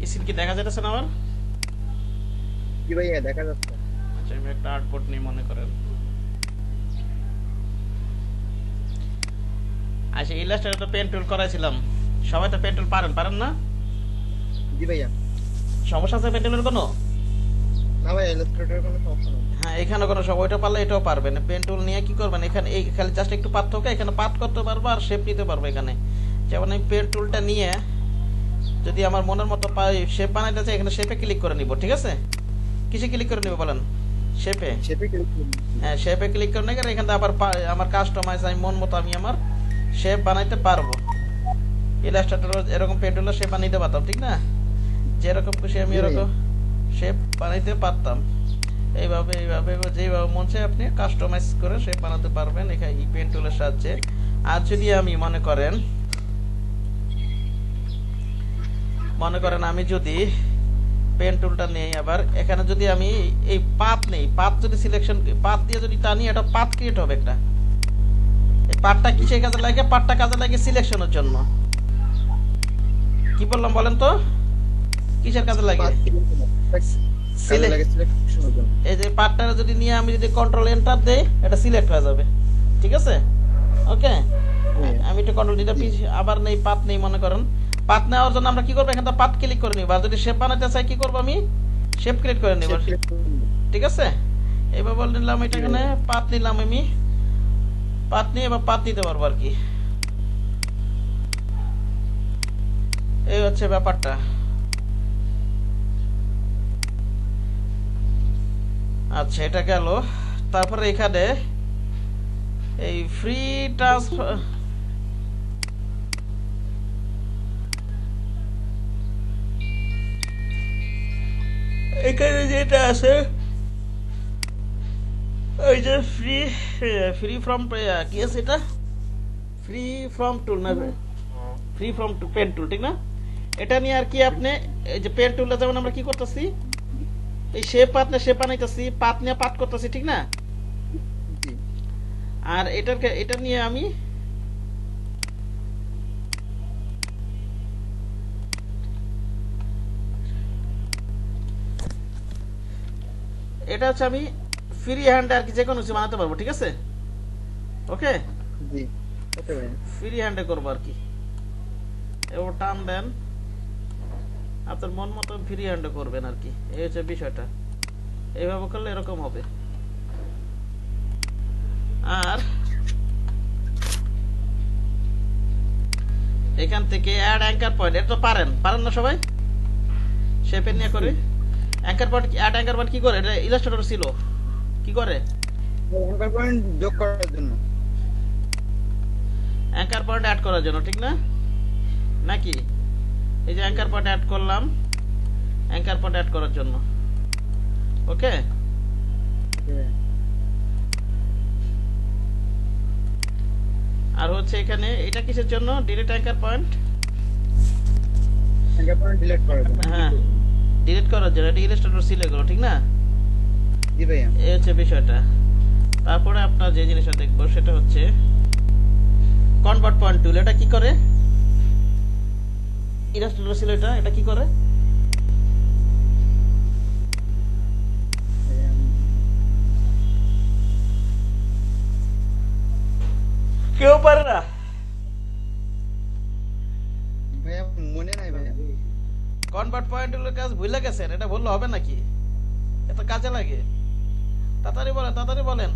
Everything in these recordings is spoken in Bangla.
স্ক্রিন কি দেখা যাচ্ছে না আমার? জি ভাইয়া দেখা যাচ্ছে। আচ্ছা আমি একটা আউটপুট নিয়ে মনে করেন। আচ্ছা ইলাস্ট্রেটর তো পেন টুল করাইছিলাম, সবাই তো পেন টুল পারেন না? জি ভাইয়া। সমস্যা আছে পেন টুলের কোনো? না ভাই ইলাস্ট্রেটরের কোনো সমস্যা নেই। হ্যাঁ এখানে কোনো সময় ওইটা পারলে এটাও পারবেন। পেন টুল নিয়ে কি করবেন, এখানে এই খালি জাস্ট একটু পার্থক্য, এখানে পাত করতে পারবো আর শেপ নিতে পারবো এখানে। যেমন আমি পেন টুলটা নিয়ে যদি আমার মনের মতো শেপ বানাইতে চাই, এখানে শেপে ক্লিক করে নিব, ঠিক আছে? কিসে ক্লিক করে নিব বলেন? শেপে। শেপে ক্লিক করুন। হ্যাঁ শেপে ক্লিক করে নিয়ে এখান থেকে আবার আমার কাস্টমাইজ আমি মন মতো আমি আমার শেপ বানাইতে পারবো। ইলাস্ট্রেটর এরকম পেন টুলের শেপ বানাইতে পারতাম, ঠিক না? যেরকম খুশি আমি এরকম শেপ বানাইতে পারতাম। এইভাবে যেভাবে মন চায় আপনি কাস্টমাইজ করে শেপ বানাতে পারবেন এখানে এই পেন টুলের সাহায্যে। আর যদি আমি মনে করেন আমি যদি পেন টুলটা নেই, আবার এখানে যদি আমি এই পাত নেই, পাত যদি সিলেকশন পাত দিয়ে যদি টানি, এটা পাত ক্রিয়েট হবে একটা। এই পাতটা কিসের কাজে লাগে? পাতটা কাজে লাগে সিলেকশনের জন্য। কি বললাম বলেন তো, কিসের কাজে লাগে? এই যে পার্টটা যদি নিয়ে আমি যদি কন্ট্রোল এন্টার দেই, এটা সিলেক্ট হয়ে যাবে, ঠিক আছে? ওকে আমি একটু কন্ট্রোল দিতে আবার নেই পাত নেই মনে করেন। পাত নেওয়ার জন্য আমরা কি করবো, এখানে পাত ক্লিক করে নিব। আর যদি শেপ বানাতে চাই কি করবো, আমি শেপ ক্রিয়েট করে নিব, ঠিক আছে? এবার বল নিলাম এটা, এখানে পাত নিলাম আমি, পাত নিয়ে এবার পাত দিতে পারবো আর কি। এই হচ্ছে ব্যাপারটা। আচ্ছা এটা গেল। তারপরে এখানে এই ফ্রি ট্রান্সফার, এখানে যেটা আছে ওই যে ফ্রি ফ্রম কি আছে এটা, ফ্রি ফ্রম টুল না, ফ্রি ফ্রম পেন টুল, ঠিক না? এটা নিয়ে আর কি আপনি এই যে পেন টুলটা যেমন আমরা কি করতেছি, এই শেপ পাত না শেপ বানাইতেছি, পাত নিয়ে পাত করতেছি, ঠিক না? আর এটা নিয়ে আমি এটা হচ্ছে আমি ফ্রি হ্যান্ডে আর কি যে কোনো কিছু বানাতে পারবো, ঠিক আছে? ওকে জি ওকে ভাই, ফ্রি হ্যান্ডে করবো আর কি। এবার টান দেন, আপনার মন মতো ফ্রি হ্যান্ডে করবেন আর কি, এই হচ্ছে বিষয়টা। এইভাবে করলে এরকম হবে। আর এখান থেকে অ্যাড অ্যাঙ্কার পয়েন্ট, এটা তো পারেন না সবাই? শেপে নিয়ে করে anchor point, add anchor point কি করে? এটা ইলাস্ট্রেটর ছিল, কি করে? অ্যাঙ্কার পয়েন্ট যোগ করার জন্য, অ্যাঙ্কার পয়েন্ট অ্যাড করার জন্য, ঠিক না? নাকি এই যে অ্যাঙ্কার পয়েন্ট অ্যাড করলাম, অ্যাঙ্কার পয়েন্ট অ্যাড করার জন্য। ওকে আর হচ্ছে এখানে এটা কিসের জন্য? Delete anchor point, anchor point delete করার জন্য। হ্যাঁ ডিলিট করার জন্য, এটা ইলাস্ট্রেটর ছিল এগুলো, ঠিক না? জি ভাইয়া। এই হচ্ছে বিষয়টা। তারপরে আপনার যে জিনিসটা দেখবো সেটা হচ্ছে কনভার্ট পয়েন্ট টুল। এটা কি করে? ইলাস্ট্রেটর ছিল এটা কি করে? কেউ পারে না ভাইয়া, মনে নাই ভাইয়া। কনভার্ট পয়েন্ট টুলের কাজ ভুলে গেছেন? এটা বললে হবে নাকি? এত কাজে লাগে। তাড়াতাড়ি বলেন।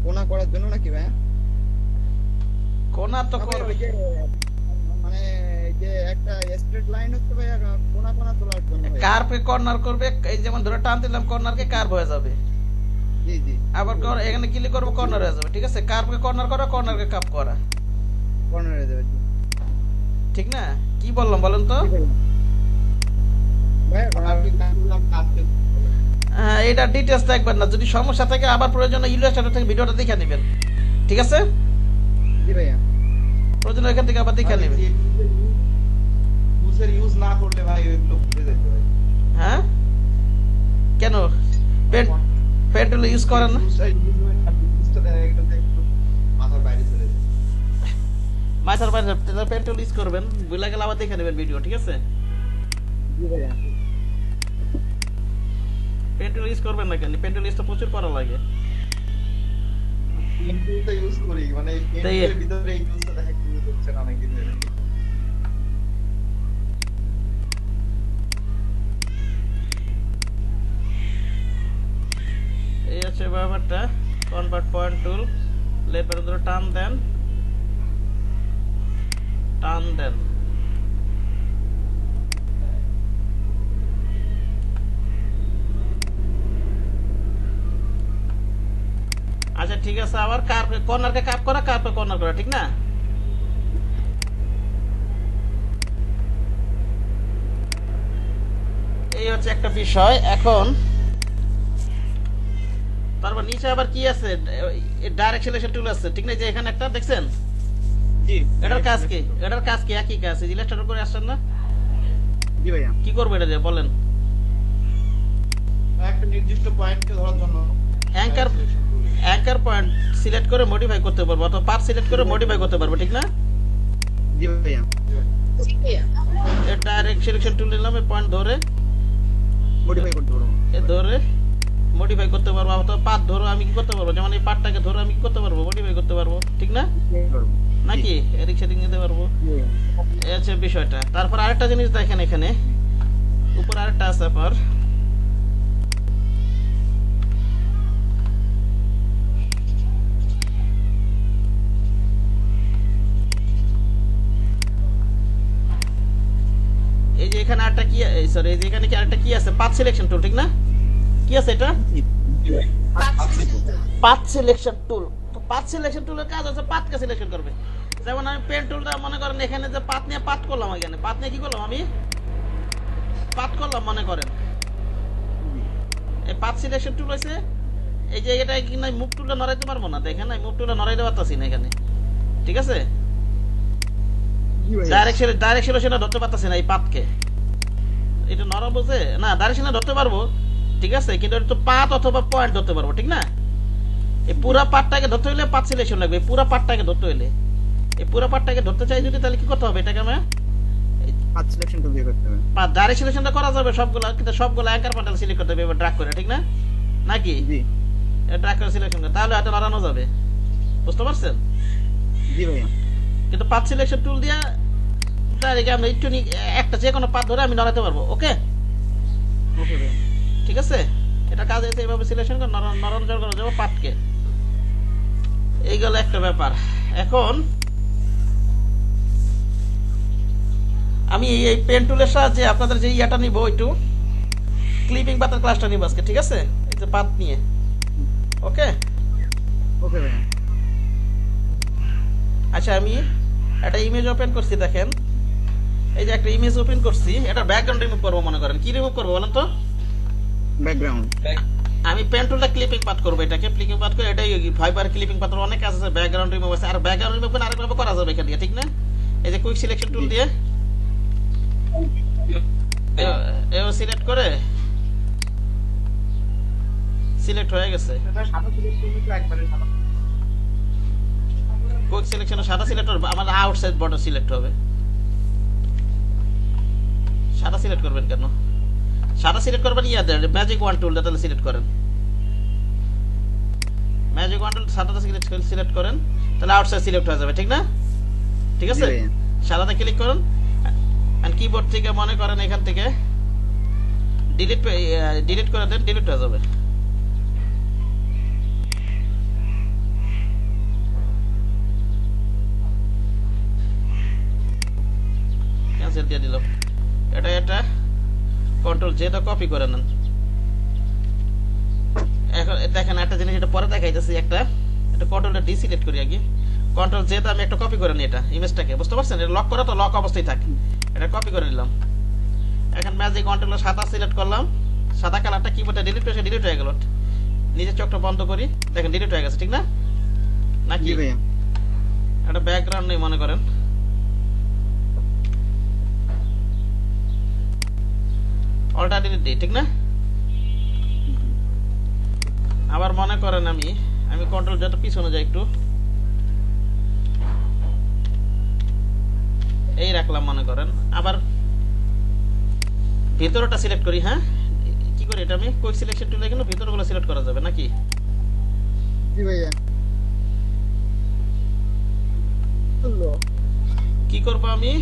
কোনা করার জন্য নাকি ভাইয়া? কোনা তো তবে ওই যে মানে এই যে একটা স্ট্রেট লাইন হচ্ছে ভাইয়া, কোনা কোনা তোলার জন্য ভাইয়া। কার্ভকে কর্নার করবে, এই যেমন ধরে টান দিলাম কর্নারকে কার্ভ হয়ে যাবে। জি জি। আবার এখানে ক্লিক করবো কর্নার হয়ে যাবে, ঠিক আছে? কার্ভকে কর্নার করা, কর্নারকে কার্ভ করা, কর্নারে দেবে। জি ঠিক না? কি বললাম বলেন তো? ভাইয়া আপনি কাজ হ্যাঁ এটা ডিটেলস দেখবেন না, যদি সমস্যা থাকে আবার প্রয়োজনে ইলাস্ট্রেটর থেকে ভিডিওটা দেখে নেবেন, ঠিক আছে? জি ভাইয়া। প্রয়োজন এখান থেকে আবার দেখে নেবেন। ইউজার ইউজ না করলে ভাই ওইগুলো ভুলে যেতে ভাই। হ্যাঁ কেন পেন টুল ইউজ করেন না? ইউজটা দেয় একটু মাথা মাথার বাইরে চলে যায়। মাথার বাইরে তাহলে পেন টুল ইউজ করবেন, ভুলে গেলে আবার দেখে নেবেন ভিডিও, ঠিক আছে? জি ভাইয়া। পেন টুল ইউজ করবেন না কেন? পেন টুল ইউজ তো প্রচুর করা লাগে। পেন টুলটা ইউজ করি, মানে এই পেন তাই- টুলের ভিতরে এই টুলসটা দেখা ইউজ হচ্ছে না অনেকদিন ধরে। এই হচ্ছে ব্যাপারটা। কনভার্ট পয়েন্ট টুল, লেপার ধরে টান দেন, টান দেন। আচ্ছা ঠিক আছে, আবার কর্নারকে কাপ করা, কাপে কর্নার করা, ঠিক না? এই হচ্ছে একটা বিষয়। এখন তারপর নিচে আবার কি আছে? ডাইরেক্ট সিলেকশন টুল আছে, ঠিক না? যে এখানে একটা দেখছেন, জি এটার কাজ কি? এটার কাজ কি? একই কাজ। ইলাস্ট্রেটর করে আসছেন না? জি ভাইয়া। কি করবো এটা দিয়ে বলেন? একটা নির্দিষ্ট পয়েন্টকে ধরার জন্য অ্যাঙ্কার অ্যাঙ্কার পয়েন্ট সিলেক্ট করে মডিফাই করতে পারবো, অথবা পার্ট সিলেক্ট করে মডিফাই করতে পারবো, ঠিক না? জি ভাইয়া। এর ডাইরেক্ট সিলেকশন টুল নিলাম, এই পয়েন্ট ধরে মডিফাই করতে পারবো। এ ধরে মডিফাই করতে পারবো, অথবা পার্ট ধরো আমি কি করতে পারবো, যেমন এই পার্টটাকে ধরে আমি কি করতে পারবো, মডিফাই করতে পারবো, ঠিক না? নাকি এদিক সেদিক নিতে পারবো। এই হচ্ছে বিষয়টা। তারপর আরেকটা জিনিস দেখেন, এখানে উপর আরেকটা আছে আপনার, এই যে এখানে আরেকটা কি, সরি এই যে এখানে কি আরেকটা কি আছে? পাথ সিলেকশন টুল, ঠিক না? কি আছে এটা? Path selection tool. তো পাথ সিলেকশন টুলের কাজ আছে পাথকে সিলেকশন করবে। যেমন আমি পেন টুলটা মনে করেন এখানে যে পাথ নিয়ে পাথ করলাম, এখানে পাথ নিয়ে কি করলাম, আমি পাথ করলাম মনে করেন। এই পাথ সিলেকশন টুল হইছে এই যে এটা কি না, মুভ টুলটা নড়াইতে পারবো না, দেখেন না মুভ টুলটা নড়াইতে পারতাছি না এখানে, ঠিক আছে? জি ভাইয়া। ডাইরেক্ট সিলেকশন ধরতে পারতাছি না এই পাথকে। এটা নড়াবো যে না, ডাইরেকশন ধরতে পারবো, ঠিক আছে, কিন্তু এটা তো পাথ অথবা পয়েন্ট ধরতে পারবো, ঠিক না? এই পুরা পার্টটাকে ধরতে হলে পাথ সিলেকশন লাগবে, এই পুরা পার্টটাকে ধরতে হলে। এই পুরা পার্টটাকে ধরতে চাই যদি, তাহলে কি করতে হবে? এটাকে আমরা পাথ সিলেকশন টুল দিয়ে করতে হবে। ডাইরেক্ট সিলেকশনটা করা যাবে সবগুলো, কিন্তু সবগুলো অ্যাঙ্কার প্যানেল সিলেক্ট করতে হবে এবার ড্র্যাগ করে, ঠিক না? নাকি জি ড্র্যাগ করে সিলেকশন করে, তাহলে এটা নড়ানো যাবে, বুঝতে পারছেন? জি ভাইয়া। কিন্তু পাথ সিলেকশন টুল দিয়ে ডাইরেক্ট আমরা একটু একটা যে কোনো পাথ ধরে আমি নড়াতে পারবো। ওকে, ওকে ভাইয়া। ঠিক আছে? এটা কাজ আছে, এইভাবে সিলেকশন করে নরম জোর করা যাবে পাটকে। এই গেল একটা ব্যাপার। এখন আমি এই পেন টুলের সাহায্যে আপনাদের যে ইয়াটা নিব, একটু ক্লিপিং পাতার ক্লাসটা নিব আজকে, ঠিক আছে? এই যে পাত নিয়ে। ওকে, ওকে ভাইয়া। আচ্ছা আমি একটা ইমেজ ওপেন করছি, দেখেন এই যে একটা ইমেজ ওপেন করছি, এটা ব্যাকগ্রাউন্ড রিমুভ করবো মনে করেন। কি রিমুভ করবো বলেন তো? ব্যাকগ্রাউন্ড। আমি পেন টুলটা ক্লিপিং পাথ করবো, এটাকে ক্লিপিং পাথ করে, এটাই ফাইবার ক্লিপিং পাথর অনেক কাজ আছে, ব্যাকগ্রাউন্ড রিমুভ আছে, আর ব্যাকগ্রাউন্ড রিমুভ করে আরেকভাবে করা যাবে এখান দিয়ে, ঠিক না? এই যে কুইক সিলেকশন টুল দিয়ে এও সিলেক্ট করে সিলেক্ট হয়ে গেছে। এটা সাদা সিলেক্ট করলে তো একবারে সাদা। কুইক সিলেকশনে সাদা সিলেক্ট হবে, আমাদের আউটসাইড বর্ডার সিলেক্ট হবে। সাদা সিলেক্ট করবেন কেন? সাদা সিলেক্ট করবেন ইয়াদের ম্যাজিক ওয়ান টুলটা, তাহলে সিলেক্ট করেন ম্যাজিক ওয়ান টুল, সাদাটা সিলেক্ট করেন, তাহলে আউটসাইড সিলেক্ট হয়ে যাবে, ঠিক না? ঠিক আছে, সাদাতে ক্লিক করুন, আর কিবোর্ড থেকে মনে করেন এখান থেকে ডিলিট করে দেন, ডিলিট হয়ে যাবে। ক্যান্সেল দিয়ে দিলাম। এটা কন্ট্রোল জে টা কপি করে নেন। এখন দেখেন একটা জিনিস, এটা পরে দেখাইতেছি, একটা কন্ট্রোলটা ডি সিলেক্ট করি আগে, কন্ট্রোল জে তে আমি একটা কপি করে নিই এটা ইমেজটাকে, বুঝতে পারছেন? এটা লক করা তো লক অবস্থায় থাকে, এটা কপি করে নিলাম। এখন ম্যাজিক কন্ট্রোলে সাদা সিলেক্ট করলাম, সাদা কালারটা কিবোর্ডে ডিলিট করে ডিলিট হয়ে গেল। নিজের চোখটা বন্ধ করি, দেখেন ডিলিট হয়ে গেছে, ঠিক না? নাকি একটা ব্যাকগ্রাউন্ড নেই মনে করেন, অলটা ডিলিট দিই, ঠিক না? আবার মনে করেন আমি কন্ট্রোল যত পিছনে যাই একটু, এই রাখলাম মনে করেন, আবার ভিতরটা সিলেক্ট করি। হ্যাঁ, কি করি এটা আমি কুইক সিলেকশন টুলে গেলে ভিতরগুলো সিলেক্ট করা যাবে নাকি? জি ভাইয়া। কি করব আমি,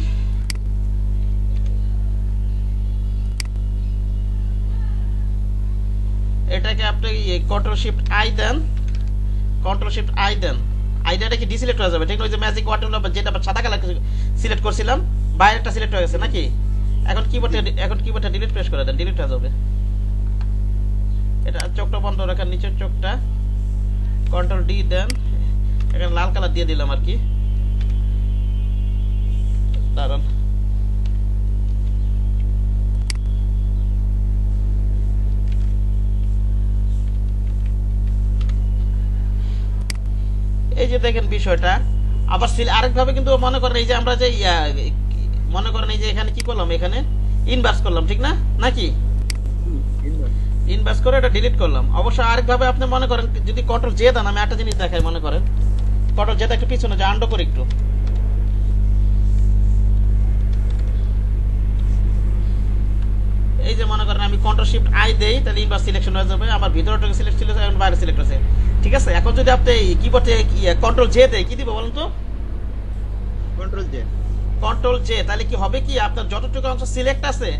এটাকে আপনি কন্ট্রোল শিফট আই দেন, কন্ট্রোল শিফট আই দেন, আইডিয়াটা কি ডিসিলেক্ট হয়ে যাবে, ঠিক না? ওই যে ম্যাজিক ওয়াটার যেটা সাদা কালার সিলেক্ট করছিলাম, বাইরেটা সিলেক্ট হয়ে গেছে নাকি? এখন কিবোর্ডে ডিলিট প্রেস করে দেন, ডিলিট হয়ে যাবে। এটা চোখটা বন্ধ রাখার, নিচের চোখটা কন্ট্রোল ডি দেন, এখানে লাল কালার দিয়ে দিলাম আর কি। দাঁড়ান, এই যে দেখেন বিষয়টা। আবার আরেকভাবে কিন্তু মনে করেন এই যে আমরা যে মনে করেন এই যে এখানে কি করলাম, এখানে ইনভার্স করলাম, ঠিক না নাকি? ইনভার্স করে এটা ডিলিট করলাম। অবশ্য আরেকভাবে আপনি মনে করেন যদি কন্ট্রোল জে দেন, আমি একটা জিনিস দেখাই, মনে করেন কন্ট্রোল জেটা একটু পিছনে যে আন্ডো করে একটু, এই যে মনে করেন আমি কন্ট্রোল শিফট আই দেই, তাহলে ইনভার্স সিলেকশন হয়ে যাবে, আমার ভিতরটাকে সিলেক্ট ছিল, এখন বাইরে সিলেক্ট হয়েছে, ঠিক আছে? এখন যদি আপনি কিবোর্ডে কন্ট্রোল জে দেই, কি দিব বলেন তো? কন্ট্রোল জে, কন্ট্রোল জে, তাহলে কি হবে কি, আপনার যতটুকু অংশ সিলেক্ট আছে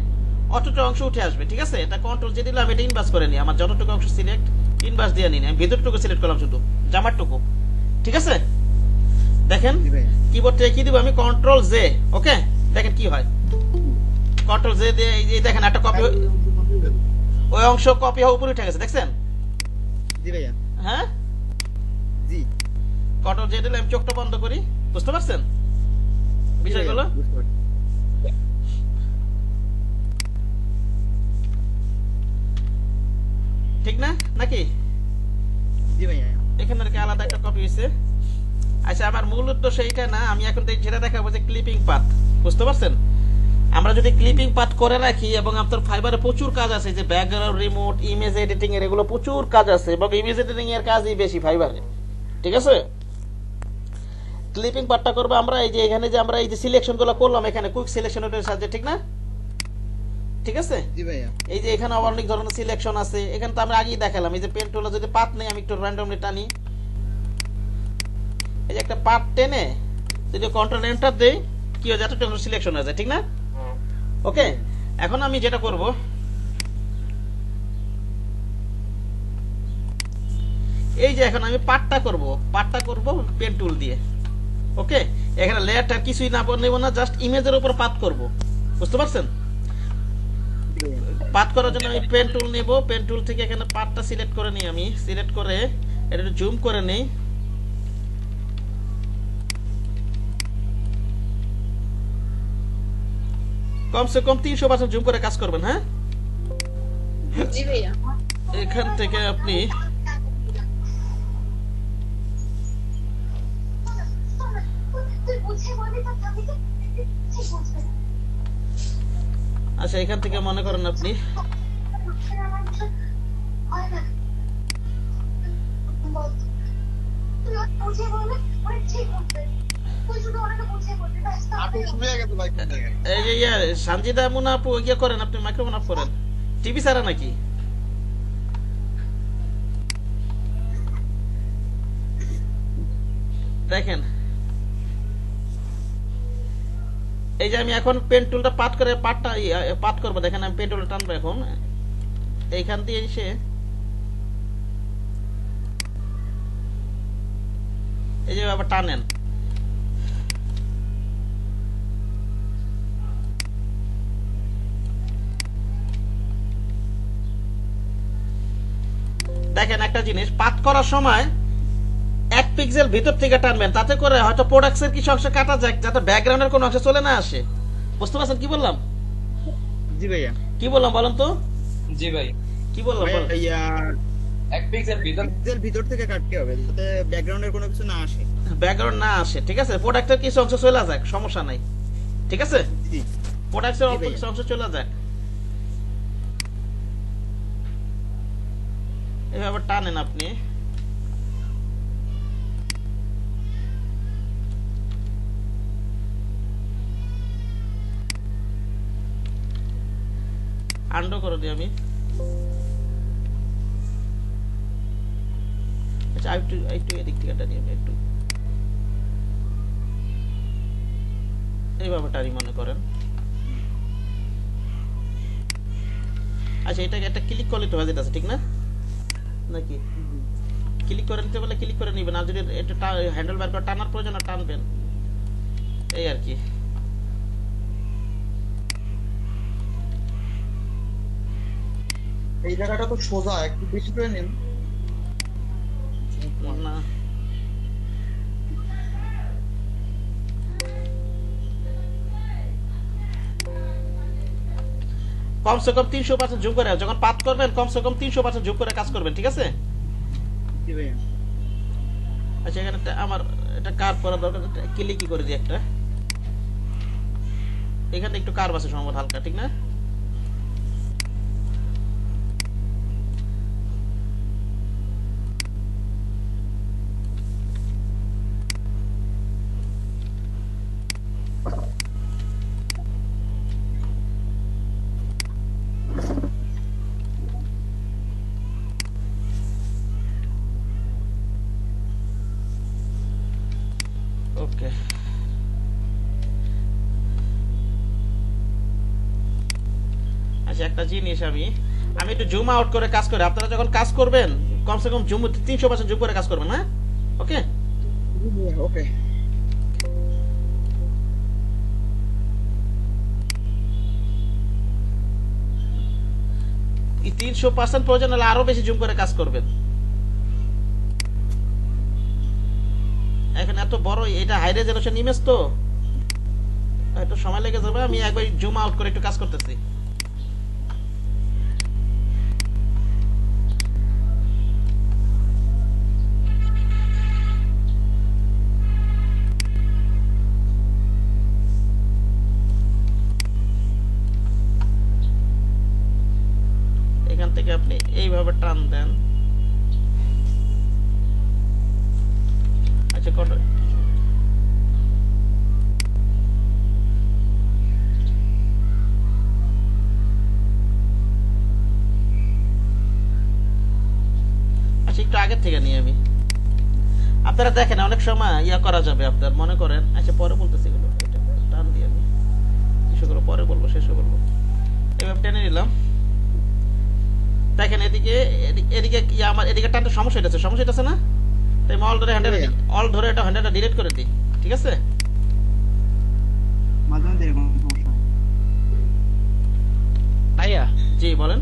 অতটুকু অংশ উঠে আসবে, ঠিক আছে? এটা কন্ট্রোল জে দিলাম, এটা ইনভার্স করে নি, আমার যতটুকু অংশ সিলেক্ট ইনভার্স দিয়ে নিন, আমি ভিতরটুকু সিলেক্ট করলাম শুধু, জামারটুকু, ঠিক আছে? দেখেন কিবোর্ড থেকে কি দিব আমি, কন্ট্রোল জে, ওকে? দেখেন কি হয়, কন্ট্রোল জে দিয়ে এই দেখেন একটা কপি, ওই অংশ কপি হয়ে উপরে উঠে গেছে, দেখছেন? জি ভাইয়া। হ্যাঁ, জি। কন্ট্রোল জে দিলে আমি চোখটা বন্ধ করি, বুঝতে পারছেন বিষয়গুলো? ঠিক না নাকি? জি ভাইয়া। এখানে আর কি আলাদা একটা কপি হয়েছে। আচ্ছা, আমার মূল উদ্দেশ্য এইটা না, আমি এখন যেটা দেখাবো যে ক্লিপিং পাথ, বুঝতে পারছেন? আমরা যদি ক্লিপিং পাথ করে রাখি এবং আপনার ফাইবারে প্রচুর কাজ আছে, যে ব্যাকগ্রাউন্ড রিমোট, ইমেজ এডিটিং এর, এগুলো প্রচুর কাজ আছে এবং ইমেজ এডিটিং এর কাজই বেশি ফাইবারে, ঠিক আছে? ক্লিপিং পাথটা করবো আমরা এই যে এখানে যে আমরা এই যে সিলেকশন গুলো করলাম, এখানে কুইক সিলেকশনের সাহায্যে, ঠিক না? ঠিক আছে? জি ভাইয়া। এই যে এখানে আবার অনেক ধরনের সিলেকশন আছে, এখানে তো আমরা আগেই দেখালাম। এই যে পেন টুলে যদি পাথ নেই, আমি একটু র্যান্ডমলি টানি, এই যে একটা পাথ টেনে যদি কন্ট্রোল এন্টার দেই, কি হয়ে যায়, একটা সিলেকশন হয়ে যায়, ঠিক না? ওকে, এখন আমি যেটা করব, এই যে এখন আমি পাথটা করব পেন টুল দিয়ে, ওকে? এখানে লেয়ারটা কিছুই না নেব না, জাস্ট ইমেজের উপর পাথ করব, বুঝতে পারছেন? পাথ করার জন্য আমি পেন টুল নেব, পেন টুল থেকে এখানে পাথটা সিলেক্ট করে নিই, আমি সিলেক্ট করে এটা একটু জুম করে নেই, কমসে কম 300% জুম করে কাজ করবেন। হ্যাঁ, জি ভাইয়া। এখান থেকে আপনি আচ্ছা, এখান থেকে মনে করেন আপনি এই যে সানজিদা মুনা আপু ইয়ে করেন, আপনি মাইক্রোফোন অফ করেন, টিভি ছাড়া নাকি? দেখেন এই যে আমি এখন পেন টুলটা পাথ করে পাথ করবো, দেখেন আমি পেন টুলটা টানবো এখন, এইখান দিয়ে এসে এই যে আবার টানেন, দেখেন একটা জিনিস, পাথ করার সময় 1 পিক্সেল ভিতর থেকে টানবেন, তাতে করে হয়তো প্রোডাক্টসের কিছু অংশ কাটা যায়, যাতে ব্যাকগ্রাউন্ডের কোনো অংশ চলে না আসে, বুঝতে পারছেন কি বললাম? জি ভাইয়া। কি বললাম বলেন তো? জি ভাই, কি বললাম? ভাইয়া 1 পিক্সেল ভিতর থেকে কাটতে হবে যাতে ব্যাকগ্রাউন্ডের কোনো কিছু না আসে, ব্যাকগ্রাউন্ড না আসে, ঠিক আছে? প্রোডাক্টের কিছু অংশ চলে যাক, সমস্যা নাই, ঠিক আছে? জি। প্রোডাক্টের অল্প কিছু অংশ চলে যাক, এভাবে টানেন আপনি, আন্ডো করে দিই আমি। আচ্ছা একটু একটু এদিক থেকে টানি আমি একটু, এইভাবে টানি মনে করেন। আচ্ছা এটাকে একটা ক্লিক করলে তো হয়ে যেতেছে ঠিক না নাকি? ক্লিক করে নিতে বলে ক্লিক করে নিবেন, আর যদি একটু হ্যান্ডেল বার করে টানার প্রয়োজন আর টানবেন, এই আর কি। এই জায়গাটা তো সোজা, একটু বেশি করে নিন। না কমসে কম 300% জুম করে, যখন পাত করবেন কমসে কম 300% জুম করে কাজ করবেন, ঠিক আছে? জি ভাইয়া। আচ্ছা এখানে আমার এটা কার্ভ করা দরকার, ক্লিকই করে দিই একটা। এখানে একটু কার্ভ আছে সম্ভবত হালকা, ঠিক না? ওকে আচ্ছা একটা জিনিস আমি আমি একটু জুম আউট করে কাজ করি, আপনারা যখন কাজ করবেন কমসে কম জুম 300% জুম করে কাজ করবেন, হ্যাঁ? ওকে ওকে। এই 300% প্রয়োজন হলে আরো বেশি জুম করে কাজ করবেন। এখন এত বড় এটা হাই রেজোলিউশন ইমেজ তো একটু সময় লেগে যাবে, আমি একবার জুম আউট করে একটু কাজ করতেছি। এখান থেকে আপনি এইভাবে টান দেন। আচ্ছা আচ্ছা একটু আগের থেকে নিয়ে আমি, আপনারা দেখেন অনেক সময় ইয়া করা যাবে, আপনার মনে করেন। আচ্ছা পরে বলতেছি এগুলো, এটা টান দিয়ে আমি কিছুগুলো পরে বলবো, শেষে বলবো। এভাবে টেনে নিলাম, দেখেন এদিকে এদিকে আমার এদিকে টানতে সমস্যা হইতেছে, সমস্যা হইতেছে না? তাই অল ধরে হ্যান্ডেল অল ধরে এটা হ্যান্ডেলটা ডিলিট করে দিই, ঠিক আছে? মাঝে মধ্যে এরকম সমস্যা হয়। ভাইয়া জি বলেন।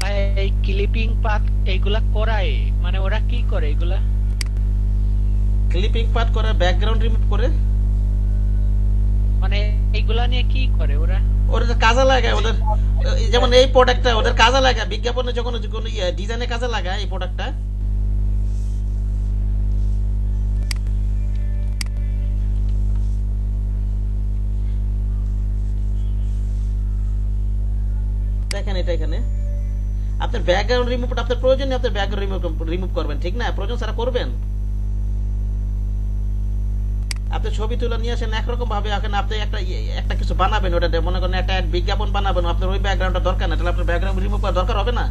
ভাইয়া, এই ক্লিপিং পাথ এইগুলা করায় মানে ওরা কি করে এগুলা? ক্লিপিং পার্ট করে ব্যাকগ্রাউন্ড রিমুভ করে, মানে এইগুলা নিয়ে কি করে ওরা? ওদের কাজে লাগায়, ওদের যেমন এই প্রোডাক্টটা ওদের কাজে লাগায় বিজ্ঞাপনে, যখন কোনো ডিজাইনে কাজে লাগায় এই প্রোডাক্টটা। দেখেন এটা এখানে আপনার ব্যাকগ্রাউন্ড রিমুভটা আপনার প্রয়োজন নেই, আপনার ব্যাকগ্রাউন্ড রিমুভ করবেন, ঠিক না? প্রয়োজন ছাড়া করবেন। আপনি ছবি তুলে নিয়ে আসেন একরকম ভাবে, এখন আপনি একটা কিছু বানাবেন, ওটা মনে করেন একটা বিজ্ঞাপন বানাবেন, আপনার ওই ব্যাকগ্রাউন্ডটা দরকার না, তাহলে আপনার ব্যাকগ্রাউন্ড রিমুভ করা দরকার হবে না।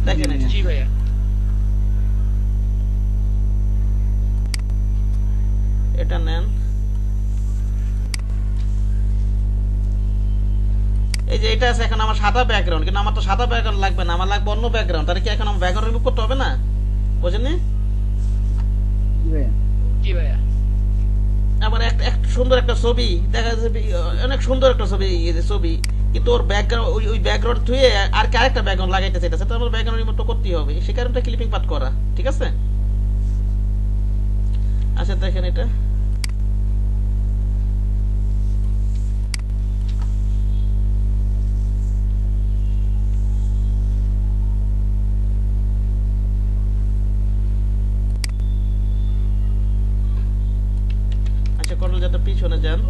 দেখেন এটা জি ভাইয়া। এটা নেন, এই যে এটা আছে এখন আমার সাদা ব্যাকগ্রাউন্ড, কিন্তু আমার তো সাদা ব্যাকগ্রাউন্ড লাগবে না, আমার লাগবে অন্য ব্যাকগ্রাউন্ড। তাহলে কি এখন আমার ব্যাকগ্রাউন্ড রিমুভ করতে হবে না? বুঝেননি? জি ভাইয়া। আবার একটা সুন্দর একটা ছবি দেখা যাচ্ছে, অনেক সুন্দর একটা ছবি ছবি, কিন্তু ওর ব্যাকগ্রাউন্ড ওই ব্যাকগ্রাউন্ড থুয়ে আর কি আরেকটা ব্যাকগ্রাউন্ড লাগাইতে চাইতেছে, তাহলে ব্যাকগ্রাউন্ড রিমুভ তো করতেই হবে, সে কারণটা ক্লিপিং পাথ করা, ঠিক আছে? আচ্ছা দেখেন এটা কন্ট্রোল যাতে পিছনে যান,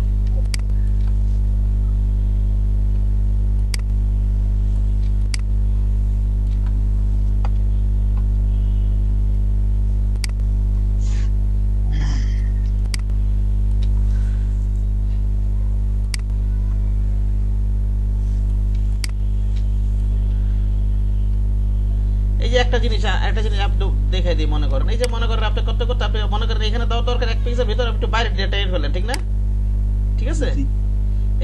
একটা জিনিস আপনি দেখাই দিই। মনে করেন এই যে মনে করেন আপনি করতে করতে আপনি মনে করেন এখানে দাও দরকার এক পেজের ভিতরে একটু বাইরে ডেটা এড হলেন, ঠিক না? ঠিক আছে,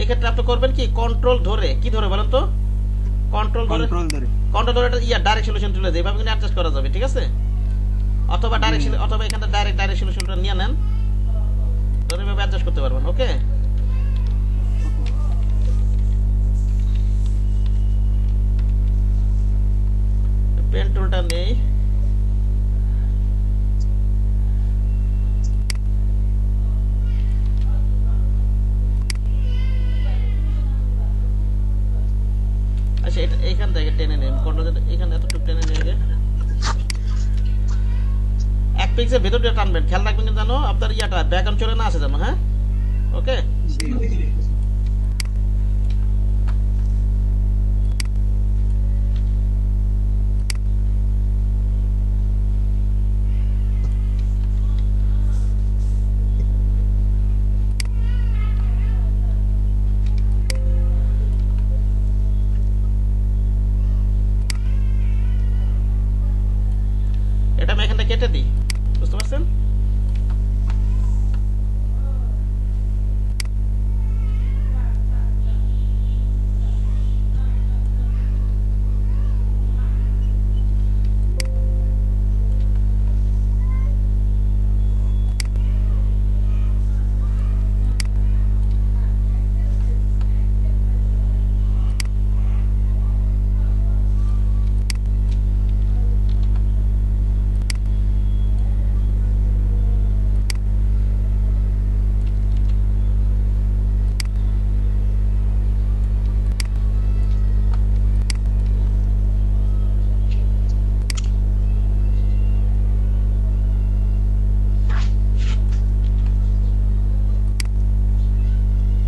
এই ক্ষেত্রে আপনি করবেন কি কন্ট্রোল ধরে, কি ধরে বলেন তো, কন্ট্রোল ধরে এটা ডাইরেক্ট সলিউশন তুলে দেয়, এভাবে কিন্তু অ্যাডজাস্ট করা যাবে, ঠিক আছে? অথবা অথবা এখানে ডাইরেক্ট সলিউশনটা নিয়ে নেন, ধরে এভাবে অ্যাডজাস্ট করতে পারবেন। ওকে, পেন টুলটা নেই। আচ্ছা, এটা এইখান থেকে টেনে নিন, এখানে এতটুকু টেনে নিয়ে আগে এক পিক্সের ভেতর দিয়ে টানবেন, খেয়াল রাখবেন কিন্তু জানো আপনার ইয়াটা ব্যাকগ্রাউন্ড চলে না আসে যেন। হ্যাঁ, ওকে। এটা আমি এখানটা কেটে দিই, বুঝতে পারছেন?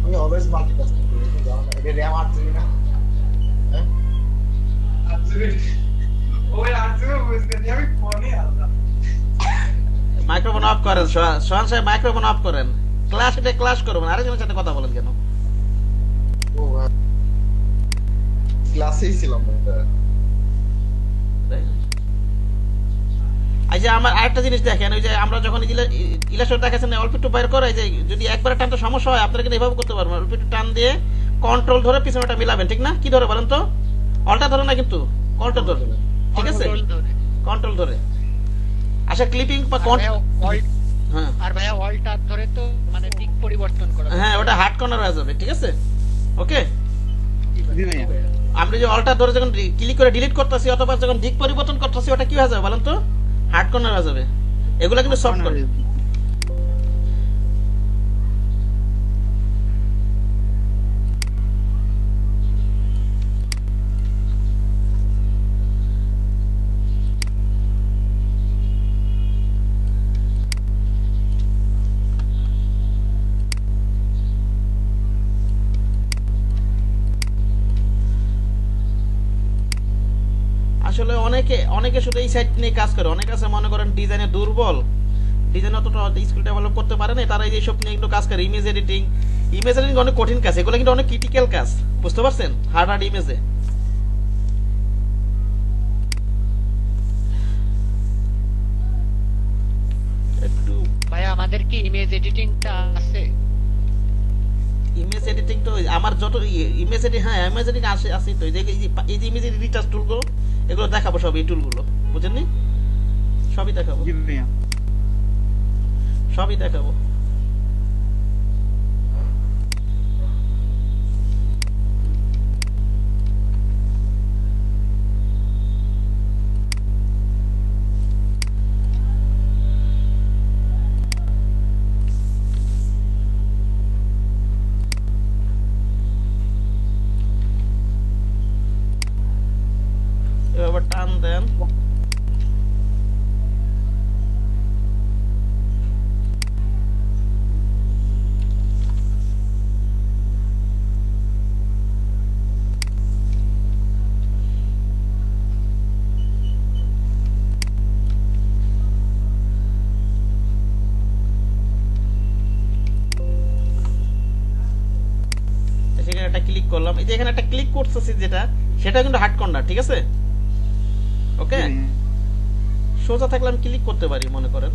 আমি অলওয়েজ মাল্টিটাস্কিং করি, এটা জানো না, এটা র‍্যাম 8 জিবি না? হ্যাঁ, মাইক্রোফোন অফ করেন, সোহান সাহেব মাইক্রোফোন অফ করেন। ক্লাস করবেন, আরেকজনের সাথে কথা বলেন কেন? ও ক্লাসেই ছিলাম এটা। এই যে আমার আরেকটা জিনিস দেখেন, ওই যে আমরা যখন ইলাস্ট্রেটর দেখাচ্ছেন অল্প একটু বাইর করে, এই যে যদি একবারে টানতে সমস্যা হয় আপনারা কিন্তু এভাবে করতে পারবেন, অল্প একটু টান দিয়ে কন্ট্রোল ধরে পিছনেটা মিলাবেন, ঠিক না? কি ধরে বলেন তো? অল্টা ধরে না কিন্তু, কন্ট্রোল ধরে, ঠিক আছে? কন্ট্রোল ধরে। আচ্ছা, ক্লিপিং বা হ্যাঁ, আর ভাইয়া অল্টার ধরে তো মানে দিক পরিবর্তন করা, হ্যাঁ ওটা হার্ড কর্নার হয়ে যাবে, ঠিক আছে? ওকে, আমরা যে অল্টার ধরে যখন ক্লিক করে ডিলিট করতেছি অথবা যখন দিক পরিবর্তন করতেছি ওটা কি হয়ে যাবে বলেন তো? হার্ড কর্নার হয়ে যাবে। এগুলো কিন্তু সফট করে। আসলে অনেকে শুধু এই সাইড নিয়ে কাজ করে, অনেকে আছে মনে করেন ডিজাইনে দুর্বল, ডিজাইন অতটা স্কিল ডেভেলপ করতে পারে না, তারা এই সব নিয়ে একটু কাজ করে। ইমেজ এডিটিং অনেক কঠিন কাজ, এগুলো কিন্তু অনেক ক্রিটিক্যাল কাজ, বুঝতে পারছেন? হার্ড ইমেজে একটু ভাইয়া আমাদের কি ইমেজ এডিটিংটা আছে? ইমেজ এডিটিং তো আমার যত ইমেজ এডিটিং, হ্যাঁ ইমেজ এডিটিং আছে তো, এই যে ইমেজ এডিটার টুলগুলো এগুলো দেখাবো, সব এই টুলগুলো বুঝেননি, সবই দেখাবো, সবই দেখাবো। এবার টান দেন, সেখানে একটা ক্লিক করলাম, এই যে এখানে একটা ক্লিক করতেছি যেটা, সেটা কিন্তু হার্ড কর্নার, ঠিক আছে? ওকে, সোজা থাকলে আমি ক্লিক করতে পারি মনে করেন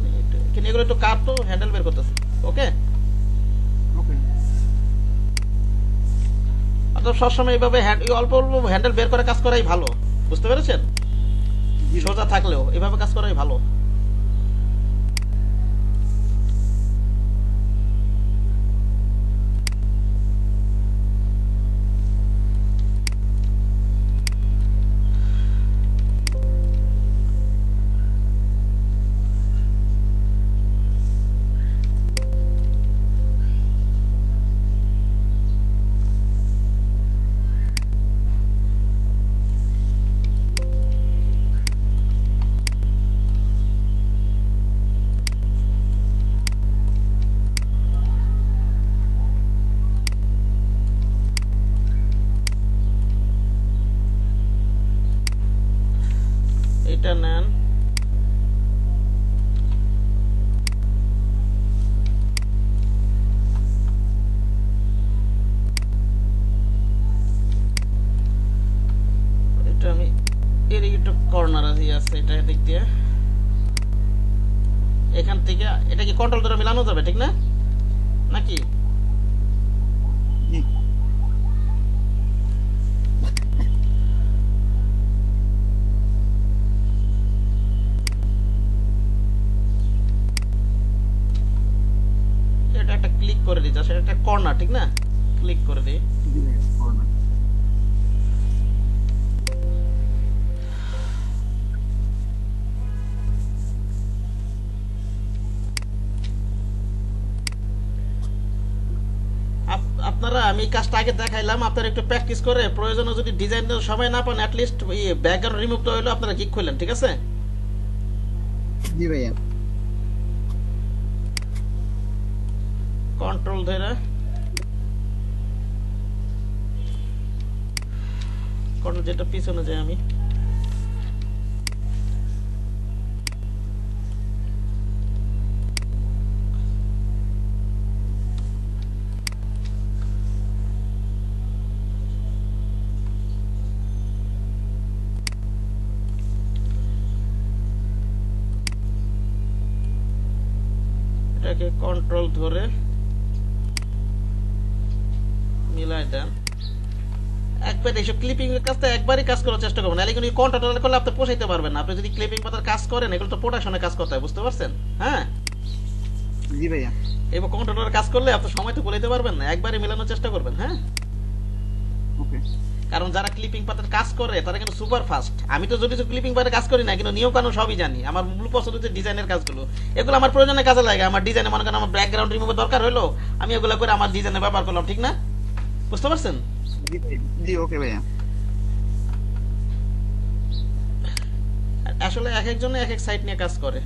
কিন্তু এগুলো একটু কাটো হ্যান্ডেল বের করতেছি ওকে ওকে অর্থাৎ সবসময় এইভাবে অল্প অল্প হ্যান্ডেল বের করে কাজ করাই ভালো বুঝতে পেরেছেন সোজা থাকলেও এভাবে কাজ করাই ভালো এটা নেন এটা আমি এর একটু কর্নার আছে এটা দিক দিয়ে এখান থেকে এটা কি কন্ট্রোল ধরে মিলানো যাবে ঠিক না নাকি জি এটা একটা ক্লিক করে দিই সেটা একটা কর্নার ঠিক না ক্লিক করে দিই জি ভাইয়া করোনা আপনারা আমি এই কাজটা আগে দেখাইলাম আপনারা একটু প্র্যাকটিস করে প্রয়োজনে যদি ডিজাইনের সময় না পান অ্যাটলিস্ট ব্যাকগ্রাউন্ড রিমুভটা হইলো আপনারা কিক করলেন ঠিক আছে জি ভাইয়া কন্ট্রোল ধরে কন্ট্রোল যেটা পিছনে যাই আমি এটাকে কন্ট্রোল ধরে মিলাই দেন একবার এইসব ক্লিপিং এর কাজটা একবারই কাজ করার চেষ্টা করবেন নাহলে কিন্তু কন্ট্রোল করলে আপনি পোষাইতে পারবেন না আপনি যদি ক্লিপিং পাতার কাজ করেন এগুলো তো প্রোডাকশনে কাজ করতে হয় বুঝতে পারছেন হ্যাঁ জি ভাইয়া এবার কন্ট্রোলের কাজ করলে আপনি সময় তো বলাইতে পারবেন না একবারই মেলানোর চেষ্টা করবেন হ্যাঁ ওকে কারণ যারা ক্লিপিং পাতার কাজ করে তারা কিন্তু সুপার ফাস্ট আমি তো যদি ক্লিপিং পাতার কাজ করি না কিন্তু নিয়ম কানুন সবই জানি আমার মূল পছন্দ হচ্ছে ডিজাইনের কাজগুলো এগুলো আমার প্রয়োজনে কাজে লাগে আমার ডিজাইনে মনে করেন আমার ব্যাকগ্রাউন্ড রিমুভের দরকার হলো আমি এগুলো করে আমার ডিজাইনে ব্যবহার করলাম ঠিক না বুঝতে পারছেন জি ভাই জি ওকে ভাইয়া আসলে এক একজন এক এক সাইট নিয়ে কাজ করে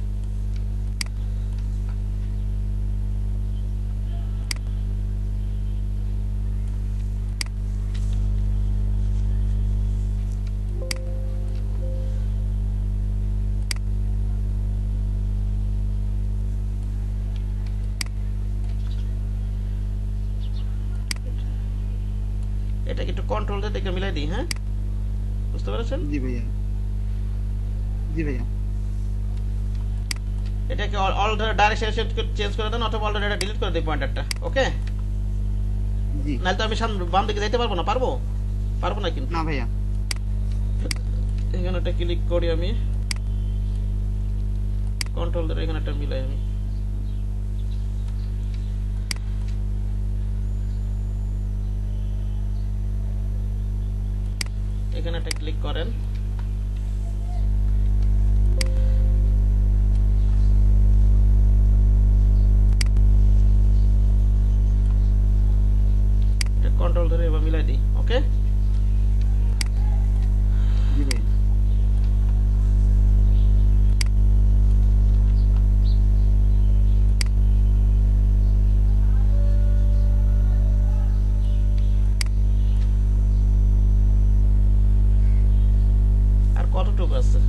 এটাকে একটু কন্ট্রোল দিয়ে দেখে মিলাই দিই হ্যাঁ বুঝতে পেরেছেন জি ভাইয়া জি ভাইয়া এটাকে অল ডাইরেকশন চেঞ্জ করে দেন অথবা অলরেডি এটা ডিলিট করে দিই পয়েন্টারটা ওকে জি নাহলে তো আমি বাম দিকে যাইতে পারবো না পারবো না কিন্তু না ভাইয়া এখানে একটা ক্লিক করি আমি কন্ট্রোল ধরে এখানে একটা মিলাই আমি এখানে একটা ক্লিক করেন কন্ট্রোল ধরে এবার মিলাই দিই ওকে জি ভাইয়া আর কতটুকু আছে